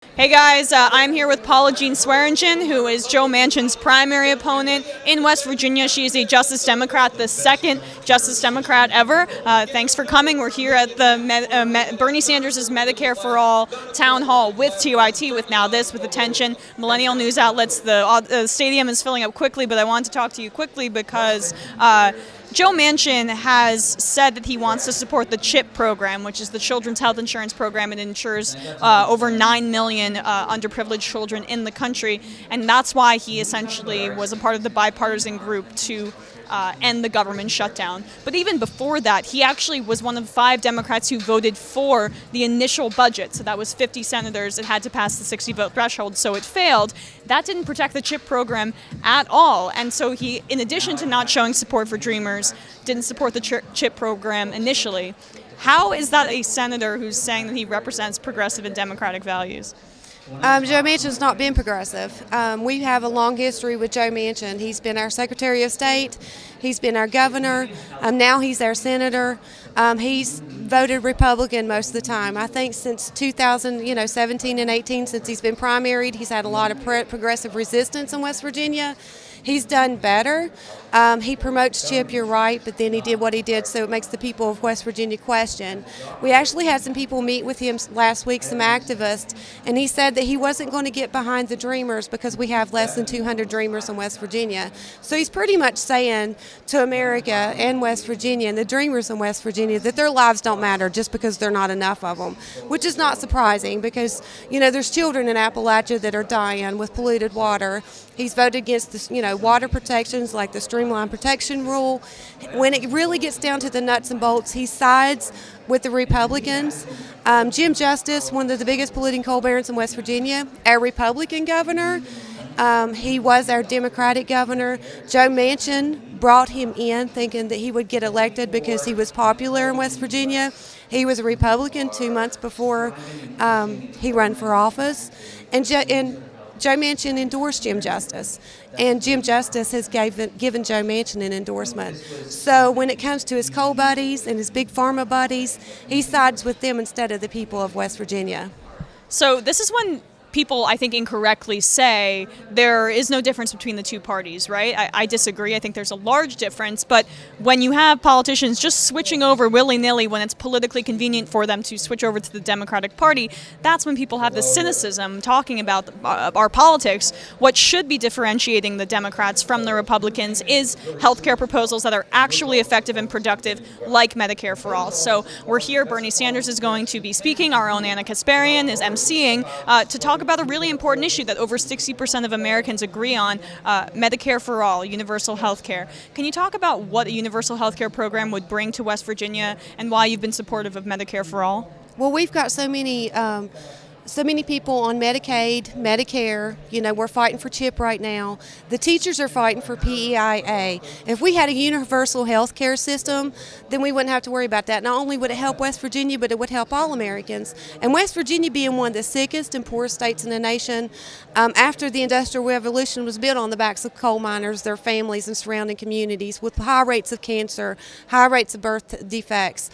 Hey guys, I'm here with Paula Jean Swearingen, who is Joe Manchin's primary opponent in West Virginia. She is a Justice Democrat, the second Justice Democrat ever. Thanks for coming. We're here at the Bernie Sanders' Medicare for All town hall with TYT, with Now This, with attention, millennial news outlets. The stadium is filling up quickly, but I want to talk to you quickly because Joe Manchin has said that he wants to support the CHIP program, which is the Children's Health Insurance Program. It insures over 9 million underprivileged children in the country, and that's why he essentially was a part of the bipartisan group to end the government shutdown. But even before that, he actually was one of 5 Democrats who voted for the initial budget. So that was 50 senators. It had to pass the 60-vote threshold, so it failed. That didn't protect the CHIP program at all. And so he, in addition to not showing support for Dreamers, didn't support the CHIP program initially. How is that a senator who's saying that he represents progressive and democratic values? Joe Manchin's not been progressive. We have a long history with Joe Manchin. He's been our Secretary of State. He's been our governor. Now he's our senator. He's voted Republican most of the time. I think since 2017 and 18, since he's been primaried, he's had a lot of progressive resistance in West Virginia. He's done better. He promotes CHIP, you're right, but then he did what he did, so it makes the people of West Virginia question. We actually had some people meet with him last week, some activists, and he said that he wasn't going to get behind the Dreamers because we have less than 200 Dreamers in West Virginia. So he's pretty much saying to America and West Virginia and the Dreamers in West Virginia that their lives don't matter just because there are not enough of them, which is not surprising because, there's children in Appalachia that are dying with polluted water. He's voted against this, water protections like the Streamline Protection Rule. When it really gets down to the nuts and bolts, he sides with the Republicans. Jim Justice, one of the biggest polluting coal barons in West Virginia, our Republican governor. He was our Democratic governor. Joe Manchin brought him in thinking that he would get elected because he was popular in West Virginia. He was a Republican 2 months before he ran for office. And Joe Manchin endorsed Jim Justice, and Jim Justice has given Joe Manchin an endorsement. So when it comes to his coal buddies and his big pharma buddies, he sides with them instead of the people of West Virginia. So this is when people, I think, incorrectly say there is no difference between the two parties, right? I disagree. I think there's a large difference. But when you have politicians just switching over willy-nilly when it's politically convenient for them to switch over to the Democratic Party, that's when people have this cynicism talking about our politics. What should be differentiating the Democrats from the Republicans is healthcare proposals that are actually effective and productive, like Medicare for All. So we're here. Bernie Sanders is going to be speaking. Our own Anna Kasparian is emceeing to talk about a really important issue that over 60% of Americans agree on, Medicare for All, universal health care. Can you talk about what a universal health care program would bring to West Virginia and why you've been supportive of Medicare for All? Well, we've got so many people on Medicaid, Medicare. We're fighting for CHIP right now. The teachers are fighting for PEIA. If we had a universal health care system, then we wouldn't have to worry about that. Not only would it help West Virginia, but it would help all Americans. And West Virginia being one of the sickest and poorest states in the nation, after the Industrial Revolution was built on the backs of coal miners, their families, and surrounding communities, with high rates of cancer, high rates of birth defects,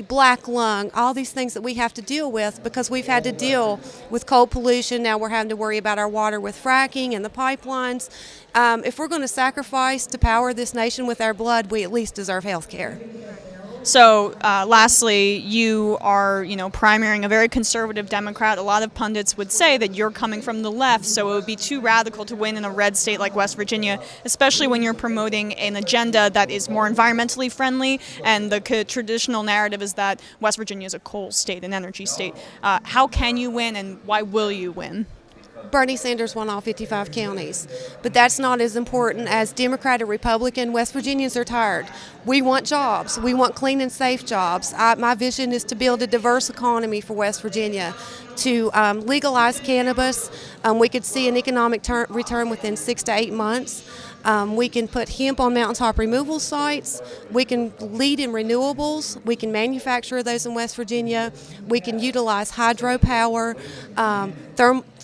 black lung, all these things that we have to deal with because we've had to deal with coal pollution. Now we're having to worry about our water with fracking and the pipelines. If we're going to sacrifice to power this nation with our blood, we at least deserve health care. So lastly, you are, primarying a very conservative Democrat. A lot of pundits would say that you're coming from the left, so it would be too radical to win in a red state like West Virginia, especially when you're promoting an agenda that is more environmentally friendly, and the traditional narrative is that West Virginia is a coal state, an energy state. How can you win, and why will you win? Bernie Sanders won all 55 counties, but that's not as important as Democrat or Republican. West Virginians are tired. We want jobs. We want clean and safe jobs. My vision is to build a diverse economy for West Virginia, to legalize cannabis. We could see an economic return within 6 to 8 months. We can put hemp on mountaintop removal sites. We can lead in renewables. We can manufacture those in West Virginia. We can utilize hydropower,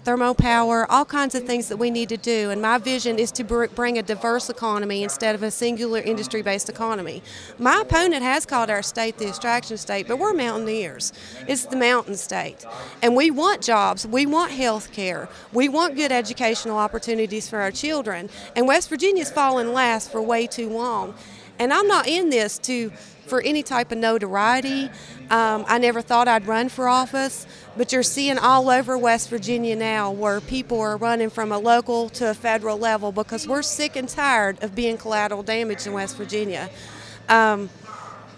thermal power, all kinds of things that we need to do. And my vision is to bring a diverse economy instead of a singular industry-based economy. My opponent has called our state the extraction state, but we're mountaineers. It's the mountain state. And we want jobs, we want health care, we want good educational opportunities for our children. And West Virginia's fallen last for way too long. And I'm not in this for any type of notoriety. I never thought I'd run for office, but you're seeing all over West Virginia now where people are running from a local to a federal level because we're sick and tired of being collateral damage in West Virginia.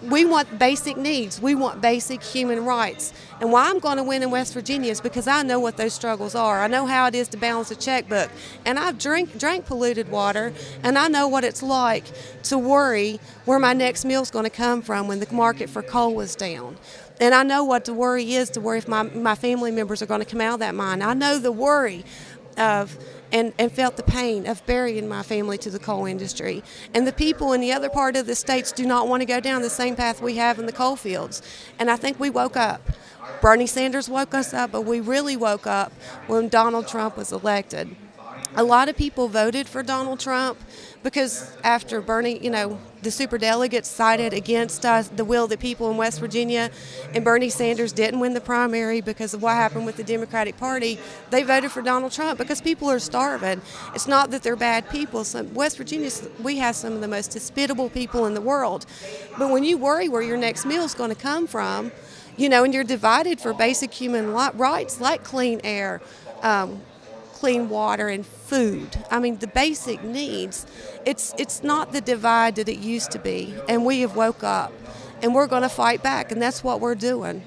We want basic needs. We want basic human rights. And why I'm going to win in West Virginia is because I know what those struggles are. I know how it is to balance a checkbook. And I've drank polluted water, and I know what it's like to worry where my next meal's going to come from when the market for coal is down. And I know what the worry is to worry if my family members are going to come out of that mine. I know the worry of and felt the pain of burying my family to the coal industry. And the people in the other part of the states do not want to go down the same path we have in the coal fields. And I think we woke up. Bernie Sanders woke us up, but we really woke up when Donald Trump was elected. A lot of people voted for Donald Trump because after Bernie, the superdelegates sided against the will of the people in West Virginia, and Bernie Sanders didn't win the primary because of what happened with the Democratic Party. They voted for Donald Trump because people are starving. It's not that they're bad people. West Virginia, we have some of the most hospitable people in the world. But when you worry where your next meal is going to come from, and you're divided for basic human rights like clean air, clean water, and food. I mean, the basic needs. It's not the divide that it used to be, and we have woke up, and we're going to fight back, and that's what we're doing.